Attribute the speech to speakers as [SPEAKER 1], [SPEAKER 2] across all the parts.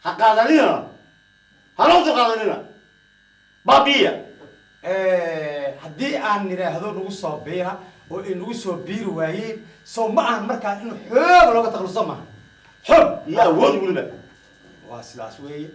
[SPEAKER 1] هقادرينا هلو تقادرينا بابية
[SPEAKER 2] haddii aan nidhaahdo nagu soo biira oo ay nagu soo biiri waayeen soo ma ahan markaa in xoog looga takhaluso maaha xoog
[SPEAKER 1] يا ود ولنا
[SPEAKER 2] waa sidaas weeye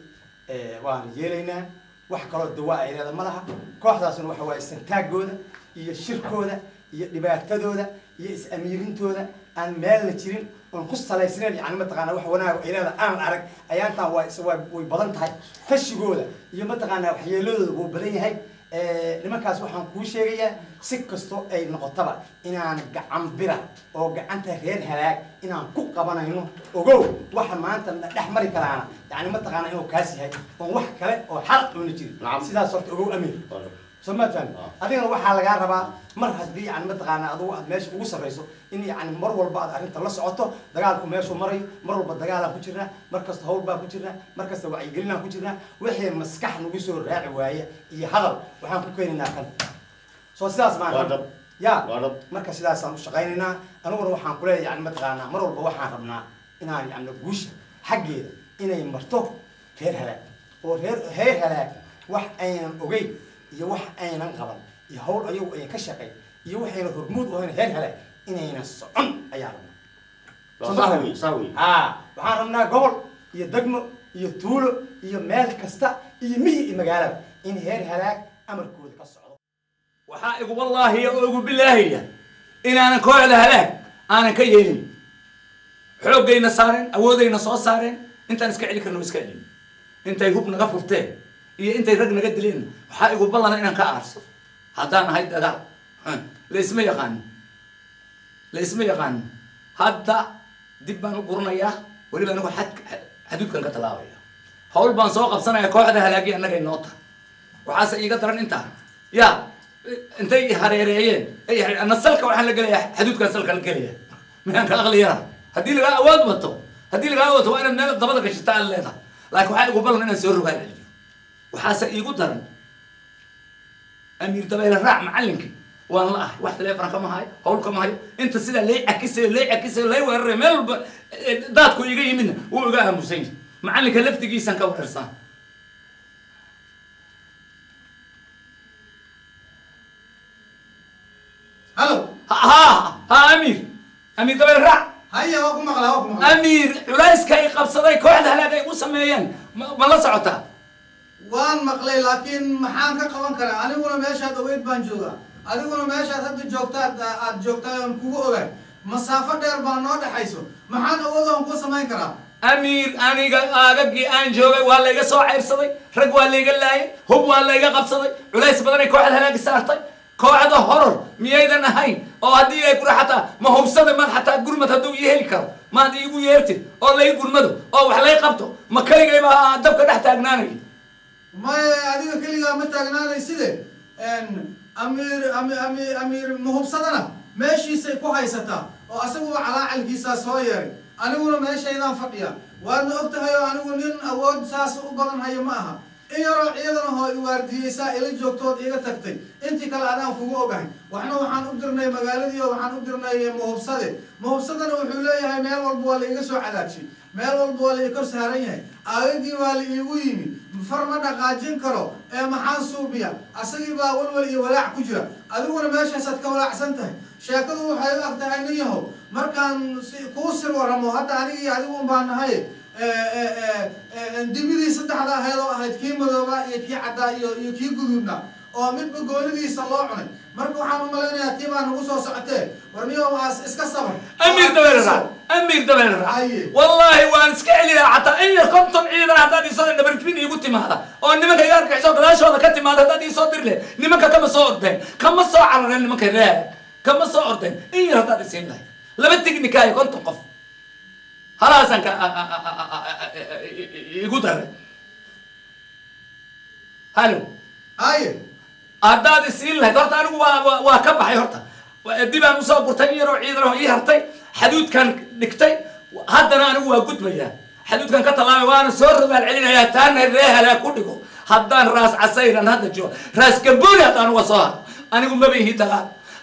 [SPEAKER 2] waan yeelaynaa wax kaloo dawaa ay leedahay ma laha kooxdaasna waxa waaye santaagooda iyo shirkooda iyo dhibaatadooda iyo is-amiirintooda aan meel la jirin oon ku salaysnayn yani mataqaanaa wax wanaag ay leedahay aan arag ayaantaan way badan tahay fashigooda iyo mataqaanaa waxyeeladooda wuu badan yahay nimankaas waxaan kuu sheegayaa si kastoo ay noqotaba inaan gacan bira oo gacanta reer halaag inaan ku qabanayno ogow waxa maanta dhex mari karaana yani mataqaanaa inuu kaas yahay oon wax kale oo xal una jirin sidaas horta ogow amiir سمعت فهم أدينا واحد على جاربا مرة هدي عن متقنا أضو ماشي وصل رئيسه إني يعني مرة والبعض أنت الله سعته دجالكم ماشي ومري مرة بالدجالة كتيرنا مركز تهول بقى كتيرنا مركز توعي قلنا كتيرنا وإحنا مسكح نقيسه الرعي وهي يحضر وحنا كوين ناكل سو سلاس معنا يا مركز سلاس أنا شغالنا أنا وروح عن كل يعني متقنا مرة والبواحد ربنا إن يعني نقوش حقي إن يمرتو هير هلاك وهير هلاك واحد أين أوجي iyo wax aynan qaban iyo hawl ayagu ay ka shaqay iyo waxayna hormuud u ahayn heer hale inayna socon ayaa rabnaa
[SPEAKER 1] sawi
[SPEAKER 2] waxaan rabnaa gobol iyo degmo iyo tuulo iyo meel kasta iyo miyi iyo magaalada in heer halaag amarkooda ka socdo
[SPEAKER 3] waxaa igu wallaahi ugu bilaahiya inaanan kooxda halaag aanan ka yeelin xoogayna saareen awoodayna soo saareen intaan iska celi karno iska celin intay hub naga furteen iyo intay rag naga dileen waxa igu ballan inaan ka aarso hadaan ahay dagaal la isma yaqaan hadda dib baan u gurnayaa waliba anigu xadudkan ka talaabaya hawl baan soo qabsanaya kooxda halaagi annaga inoo tahay waxaase iiga daran intaa ya intay hareereeyeen ana salka waxaan la gelayaa xadudkan salka la gelaya miyaan ka aqliyaa haddii laga awood wato waa inaad meel dabada gashata aan leedahay laakiin waxaa igu ballan inaan soo rogaan celiyo waxaase iigu daran amiir dabayl raac macallinkii waan la ahay wax teleefon kama hayo hawl kama hayo inta sida lay cakisayo lay weeraray meel walba daadku iga yimidna wuu iga aamusan yahay macallinka laftigiisan ka weerarsan
[SPEAKER 2] halo
[SPEAKER 3] ha amiir dabayl raac
[SPEAKER 2] هيا واكم مقلا
[SPEAKER 3] أمير علايسك أي قبصة كوحدة هلا جاي وسميان ما لا صعطة
[SPEAKER 4] وان مقلي لكن محان كقوان كلا أنا ولا ماشى دويت بانجوغا أنا ولا ماشى هذا الجوكتا يوم كوجو أوعى مسافة دير بانود حيسو محان أوضا هم كوس ما يكرا
[SPEAKER 3] أمير أنا أجي أنجوغا ولا يجا صاع عرصدي رج ولا يجا لاي هو ولا يجا قبصة علايس بدنا كوحدة هلا جسارتي كوحدة هرر ميايدا نهاي أو هدي يكون حتى ما هو بصدق ما حتى يقول ما تدو يهلكر ما هدي يقول يرتي أو لا يقول مدو أو وحلا يقبضه ما كان يجي ما دبك تحت أجناني
[SPEAKER 4] ما هذه كلها متى أجناني يصير إن أمير ما هو بصدقنا ماشي سيكو هاي ستا أو أسوي على القصة صغير أنا ولا ماشي إذا فقيا وأنا أكتها أنا ولين أود ساس وبدن هاي معها إن يروح إيدنا هو يواردي سائل الجوكتود إيجا تكتي أنت كلا أنا فوق أبعد وإحنا وحن قدرنا مجالدي وحن قدرنا مهبصدة وحولي هاي مال والبوالي يقصو على شيء مال والبوالي يكرس هاريه أيدي والي يويمي فرمنا قاجين كرو محان صوبيا أسقي باول ولا كجرا أدونا ماشي ستك ولا أحسنته شاكلوا حي أقتعنيه مركان كوسر ورمو حتى أنا أدونا بان هاي دبلي صدق هذا هاي كي مذوبة يكي عدا يكي جذوبنا أو من بقولي صلاحنا مركو حامل ملنا تيما نقصه ساعتين ورميه اسكسر
[SPEAKER 3] أمير دبل والله وانسك علي حتى إني كنتم عيدا هذا دي صار نبرك فيني يقول تيما هذا أو نمك يارك عشان لا شو هذا كتيم هذا دي صادر له نمك كم صورتين كم صور على نمك لا كم صورتين إني هذا دي سين له لما تجني كاي كنتم قف خلاص أنك يقول هذا هلو
[SPEAKER 4] هاي
[SPEAKER 3] هذا السين له قلت أنا وكم حيرته وديبان مصاب برتنير وعيد له يهرتي حدود كان نكتي هذا أنا هو قد بيا حدود كان كتلامي وأنا سر بالعلنا يا تان الريها لا كله هذا راس عسير هذا الجو راس كبوري أنا وصار أنا قم به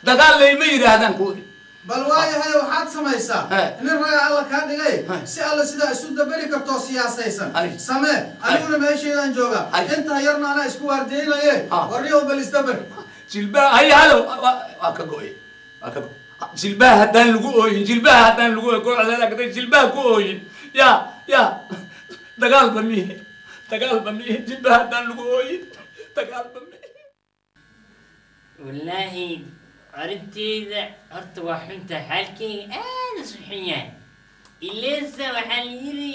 [SPEAKER 3] دقال لي مير هذا نقول
[SPEAKER 4] bal waayahay waxaad samaysaa nin raga alla kaa dhigay si alla sidaa isu dabari kartoo siyaasaysan samee aniguna meesheedaan jooga intaa yarna anaa isku waardeynaye warniyow bal isdabar
[SPEAKER 3] jilbaha haya halow waa ka go'ay waa ka go'ay jilbaha haddaan lagu ooyin jilbaha haddaan lagu ooyin kooxda lagday jilbaha ku ooyin ya dagaal bamiye jilbaha haddaan lagu ooyin dagaal bamiye
[SPEAKER 5] wallaahi arinteyda horta waa xunta xaalkeyga aada isu xun yahay ileesa waxaa la yidhi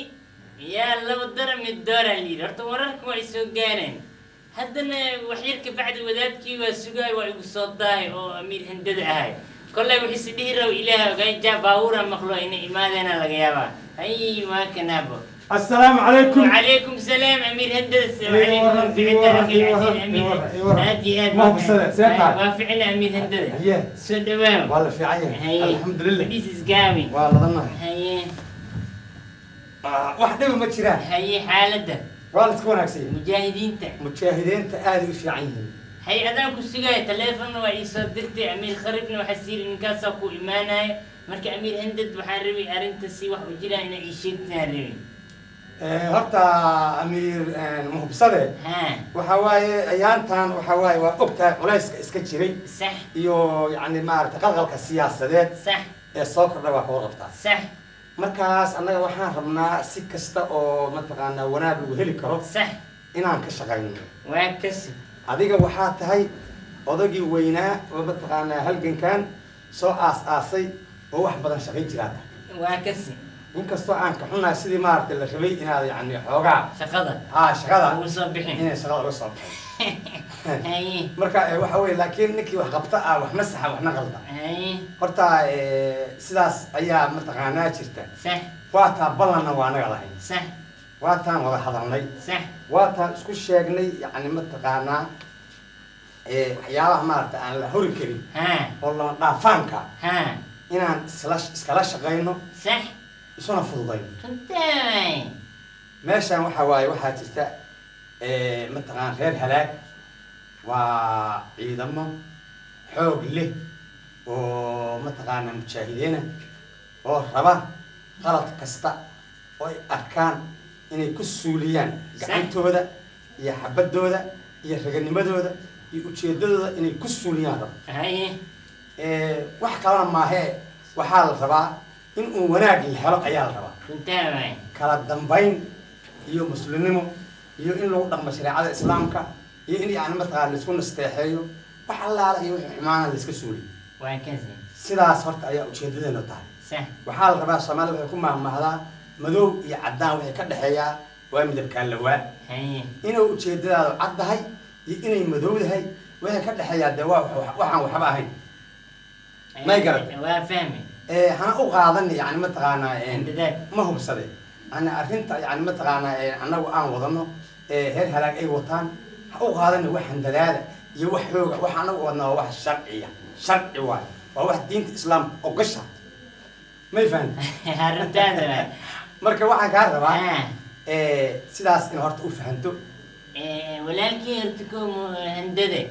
[SPEAKER 5] yaa laba dara mid dooraa la yidhi horta wararka waa isoo gaareen haddana waxyar ka bacdi wadaadkii waa sugaay waa igu soo daahay oo amiir handada ahay kollay wixiise dhihi raw ilaah ogaay jaa baabuura maqlo inay imaadeena laga yaabaa hay waa kanaabo
[SPEAKER 2] السلام عليكم.
[SPEAKER 5] وعليكم السلام أمير هندس وعليكم سعيد أخي العزيز أمير هادي
[SPEAKER 2] ما هو بسنة سيطة
[SPEAKER 5] وافعنا أمير هندس
[SPEAKER 2] هي
[SPEAKER 5] سدوام
[SPEAKER 2] والله في عين الحمد لله
[SPEAKER 5] ليس إسقامي
[SPEAKER 2] والله ضمن
[SPEAKER 5] هي
[SPEAKER 2] واحدة ما تشيران
[SPEAKER 5] هي حالته
[SPEAKER 2] والله تكون هكسي مجاهدين تآلي في عينهم
[SPEAKER 5] هي أذانك السجاي تلفون ويصدرتي أمير خربنا وحسير إن كاسكو إيمانه مركي أمير هندد وحاربي أرنتسي وحوجنا إن عيشتنا ربي
[SPEAKER 2] horta amiir muhubsade waxa waaye ayaantan waxa waaye waa ogtahay culayska iska jiray
[SPEAKER 5] sax
[SPEAKER 2] iyo yani maaragtay qalqalka siyaasadeed
[SPEAKER 5] sax
[SPEAKER 2] ee soo kordhay waa kawada qabtaa
[SPEAKER 5] sax
[SPEAKER 2] markaas annaga waxaan rabnaa si kasta oo mataqaanaa wanaag lagu heli karo
[SPEAKER 5] sax
[SPEAKER 2] inaan ka shaqayno
[SPEAKER 5] waa kasi
[SPEAKER 2] adiga waxaa tahay odagii weynaa oo mataqaanaa halgankan soo aas-aasay oo wax badan shaqayn jiraa tahay
[SPEAKER 5] waa kasi
[SPEAKER 2] inkastoo aan ka xunahay sidii maaragtay la rabay inaad yani xoogaa
[SPEAKER 5] shaqada
[SPEAKER 2] shaqada
[SPEAKER 5] ugu soo bixin
[SPEAKER 2] inay shaqada uga soo bixin
[SPEAKER 5] haye
[SPEAKER 2] marka waxa weeye laakiin ninkii wax qabta waxna saxa waxna qalda
[SPEAKER 5] haye
[SPEAKER 2] horta sidaas ayaa mataqaanaa jirta
[SPEAKER 5] sax
[SPEAKER 2] waa taa ballanna waa naga lahayn
[SPEAKER 5] sax
[SPEAKER 2] waa taan wada hadalnay
[SPEAKER 5] sax
[SPEAKER 2] waa taan isku sheegnay yani mataqaanaa waxyaabaha maaragtay aan la hori karin oo lama dhaafaanka inaan iskala shaqayno
[SPEAKER 5] sax
[SPEAKER 2] isuna fududayno
[SPEAKER 5] runtaay
[SPEAKER 2] meeshaan waxa waaye waxaa jirta mataqaan reer halaag waa ciidamo xoog leh oo mataqaana mujaahidiina oo raba qalad kasta oo ay arkaan inay ku suuliyaan gacantooda iyo xabadooda iyo raganimadooda iyo ujeedadooda inay ku suuliyaan rabo wax kalena maahee waxaa la rabaa in uu wanaag la helo ayaa la rabaa
[SPEAKER 5] runtaay
[SPEAKER 2] kala dambayn iyo muslimnimo iyo in lagu dhaqmo shareecada islaamka iyo in yani mataqaana laisku nasteexeeyo wax allaala iyo wixii xumaana la iska suuliyo
[SPEAKER 5] waa kasi
[SPEAKER 2] sidaas horta ayaa ujeedadeena tahay
[SPEAKER 5] sax
[SPEAKER 2] waxaa la rabaa soomaalida waxay ku mahmahdaa madow iyo caddaan waxay ka dhexeeyaa waa midabkaa lawaa
[SPEAKER 5] haye
[SPEAKER 2] inay ujeedadaadu caddahay iyo inay madowdahay waxay ka dhexeeyaa dee waxaan waxba ahayn may garatay
[SPEAKER 5] waa fahmi
[SPEAKER 2] hana u qaadan yani mataqaanaa
[SPEAKER 5] handadaad
[SPEAKER 2] ma hubsade ana arrinta yani mataqaanaa annagu aan wadano heer halaag ay wataan ha u qaadana wax handadaada iyo wax xooga wax anagu wadna waa wax sharciya sharci waayo waa wax diinta islaamka ogasha may fahamta
[SPEAKER 5] runtaada
[SPEAKER 2] marka waxaan kaa rabaa sidaas in horta u fahanto
[SPEAKER 5] walaalkii horta handade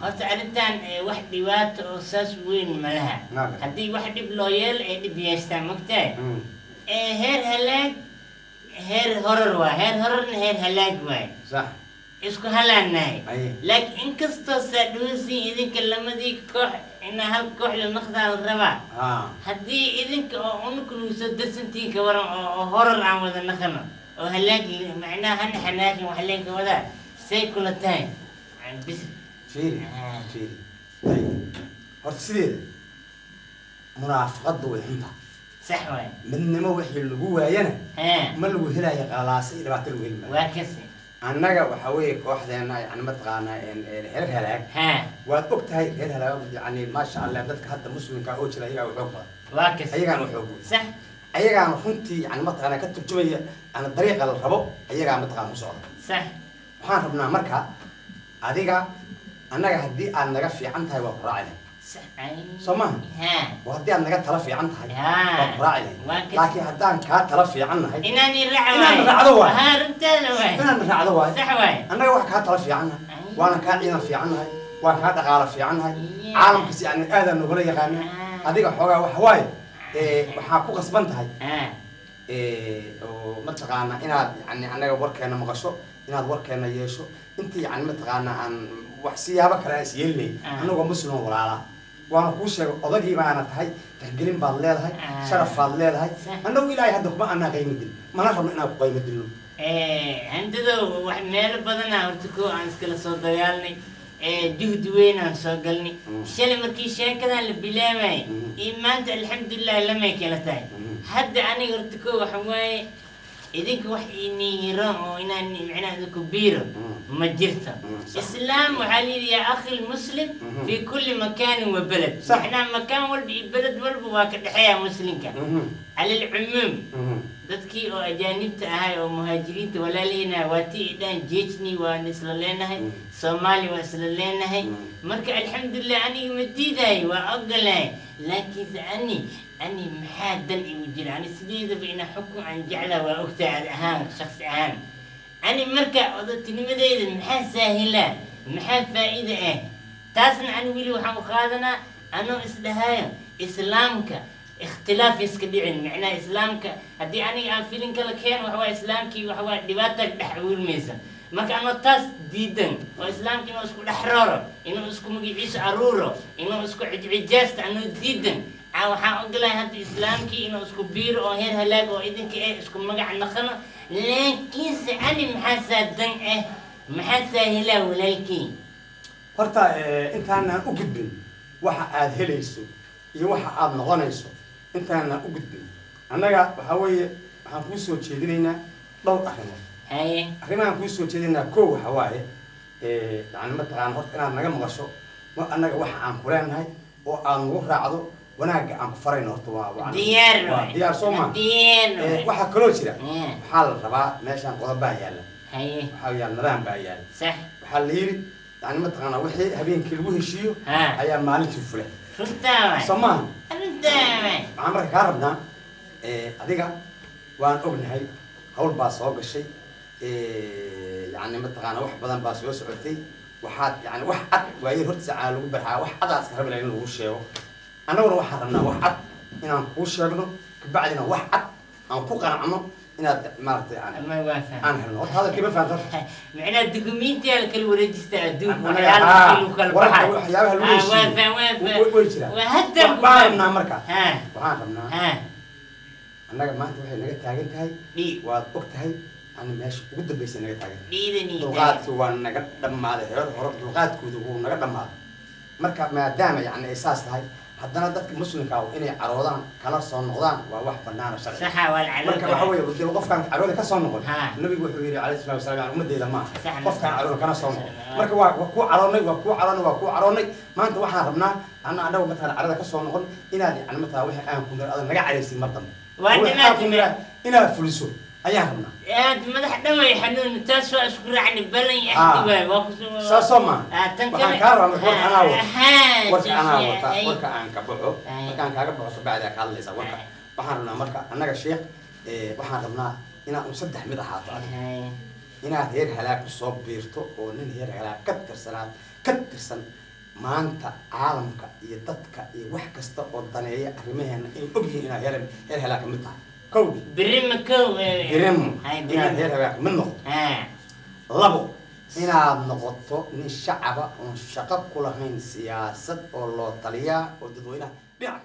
[SPEAKER 5] horta arrintan wax dhibaato oo saas weyn ma laha haddii wax dhib loo yeel ay dhib yeestaan mogtahay heer halaag heer horar waay heer horarna heer halaag waay
[SPEAKER 2] sax
[SPEAKER 5] isku halaanahay laakiin inkastoo saadhoosin idinka lamadii koox inaa hal koox la naqdaa la rabaa haddii idinka oo unuka lagu soo darsantiin ka waran oo horar aan wada naqano oo halaag macnaha hana xanaakin wax leenka wadaa say kula tahay bis
[SPEAKER 2] fiiri horta sideeda munaafaqadda way xunta
[SPEAKER 5] sax waay
[SPEAKER 2] midnimo wixii lagu waayana ma lagu helaya qalaasa iyo dhibaato lagu heli maayo
[SPEAKER 5] waa kasi
[SPEAKER 2] annaga waxa weeye kooxdeena yani mataqaanaa reer halaag waad og tahay reer halaag yani maasha allah dadka hadda muslimka oo jira ayagaa u xoog badan
[SPEAKER 5] waa kasi
[SPEAKER 2] ayagaan u xoog
[SPEAKER 5] sax
[SPEAKER 2] ayagaana runtii yani mataqaanaa ka turjumaya ana dariiqa la rabo ayagaa mataqaana u socda
[SPEAKER 5] sax
[SPEAKER 2] waxaan rabnaa marka adiga annaga haddii aad naga fiican tahay waa ku raaci lahay soo maha waa haddii aad naga tala fiican tahay waa ku raaci lahay laakiin haddaan kaa tala fiican nahay inaan raacdo waay inaan raacdo waay annaga wax kaa tala fiican nahay waana kaa ciidan fiican nahay waan kaa dhaqaalo fiican nahay caalamkaas yani aadaan nogula yaqaana adiga xoogaa wax waaye waxaa ku qasban tahay
[SPEAKER 5] ها
[SPEAKER 2] oo mataqaana inaad yani anaga warkeena maqasho inaad warkeena yeesho intii yani mataqaana aan wax siyaabo kale aan isyeelnay anagoo muslim walaala waana kuu sheego odagii baana tahay tixgelin baad leedahay sharaf baad leedahay annagu ilaahay hadda kuma anaa qaymo dil mana rabno inaan ku qaymo dilno
[SPEAKER 5] عندنا وحمل بدنا هرتكو عن سكلا صوت ديالني جهد وين عن صقلني شل مركي شيء كذا البلا معي إيمان الحمد لله لما يكلتاي حد أنا هرتكو وحماي إذنك وحيني يرام وإنني معنا ذكو بيرو مجرته إسلام وعلي يا أخي المسلم في كل مكان وبلد إحنا مكان والبلد والبواكر الحياة مسلمك على العموم dadkii oo ajaanibta ahay oo muhaajiriinta walaalina waati idaan jeejni waa isla leenahay Soomaali waa isla leenahay marka alxamdulillah aniga madiiday waa ogolay laakiin ani maxadan igu jira ani sideedaba ina xukun aan jeclaa waa ogtaa ahaan shakhsi ahaan ani marka odotinimadeyda maxaa saahila maxaa faa'iido ah taasna ani wili waxaan u qaadanaa anoo isdhahayo islaamka اختلاف يسكدعين معناه إسلامك هدي أنا فيلين كلا كان وهو إسلامك وهو دباتك بحول ميزة ما كان متص ديدن وإسلامك إنه اسكو الأحرار إنه اسكو مجيبيش عرورة إنه اسكو عجاست عنه ديدن أو حاقول له هدي إسلامك إنه اسكو بير أو هير هلاك أو إذن كإيه اسكو مجا النخنة لكن أنا محسدن إيه محسه هلا ولكن
[SPEAKER 2] horta intaana u gudbin waxa aad helayso iyo waxa aad noqonayso intaana u gudbin annaga waxa weeye waxaan ku soo jeedinaynaa dhowr arrimood arrimahan ku soo jeedinaynaa koow waxa waaye yani mataqaan horta inaad naga maqasho annaga waxa aan ku leenahay oo aan ugu raacdo wanaagga aan ku farayno horta waa diyaar Soomaa waxa kaloo jira waxaa la rabaa meeshaan qodobbaa yaalla waxaa yaal nidaam baa yaalla
[SPEAKER 5] صح
[SPEAKER 2] waxaa la yiri yani mataqaana wixii habeenkii lagu heshiiyo ayaa maalintii fulay Soomaa waxaan marka kaa rabnaa adiga waan ognahay hawl baa soo gashay yani mataqaana wax badan baa soo socotay waxaad yani wax cad waayay horta sacaa lagu barxaa wax cad aad iska rabi lahayn in lagu sheego annaguna waxaan rabnaa wax cad inaan kuu sheegno kabacdina wax cad aan ku qanacno inaad maaragtay aan helno horta hadalkii ma fahanto
[SPEAKER 5] معناه الدوكيومنتي على كل وريجست ادوك
[SPEAKER 2] waxyaabaha lagu heshiiyo way jiraan
[SPEAKER 5] وحتى
[SPEAKER 2] baan rabnaa marka waxaan rabnaa annaga maanta waxay naga taagan tahay waad og tahay ani meesha ugu dambaysay naga taagan dulqaadkii waa naga dhammaaday heer hore dulqaadkooda wuu naga dhammaaday marka maadaama yani ay saas tahay haddana dadka muslimka ah inay caroodaan kala soo noqdaan waa wax bannaan sharci
[SPEAKER 5] صح والعلو
[SPEAKER 2] marka waxa weeye wadada qofkan carooda ka soo noqon nabigu wuxuu yiri calayhi salaatu wasalaam ummadeeda ma qofkan carooda kana soo noqon marka waa ku caroonay maanta waxaan rabnaa anagu mataan carada ka soo noqon inaad yani mataa wixii aan ku niraado naga careysin mar dambe inaad fuliso ayaan rabnaa
[SPEAKER 5] madax dhamay xanuun taas waa isku raacni balan yahay
[SPEAKER 2] saasoma waxaan kaa rabaa warka aan ka baxo markaan kaaga baxo kabacdi ka hadlaysa warka waxaan rabnaa marka annaga sheekh waxaan rabnaa inaad saddex mid ahaato inaad heer halaag ku soo biirto oo nin heer halaag ka tirsan maanta caalamka iyo dadka iyo wax kasta oo daneeya arrimaheena ay ogyihiin inaad heer halaag ka mid tahay كودي
[SPEAKER 5] بريم
[SPEAKER 2] إنا هير هواك من نقط لبو إنا نقطة من الشعب ونشقق كل هين سياسة والله طليا ودوينا بيعك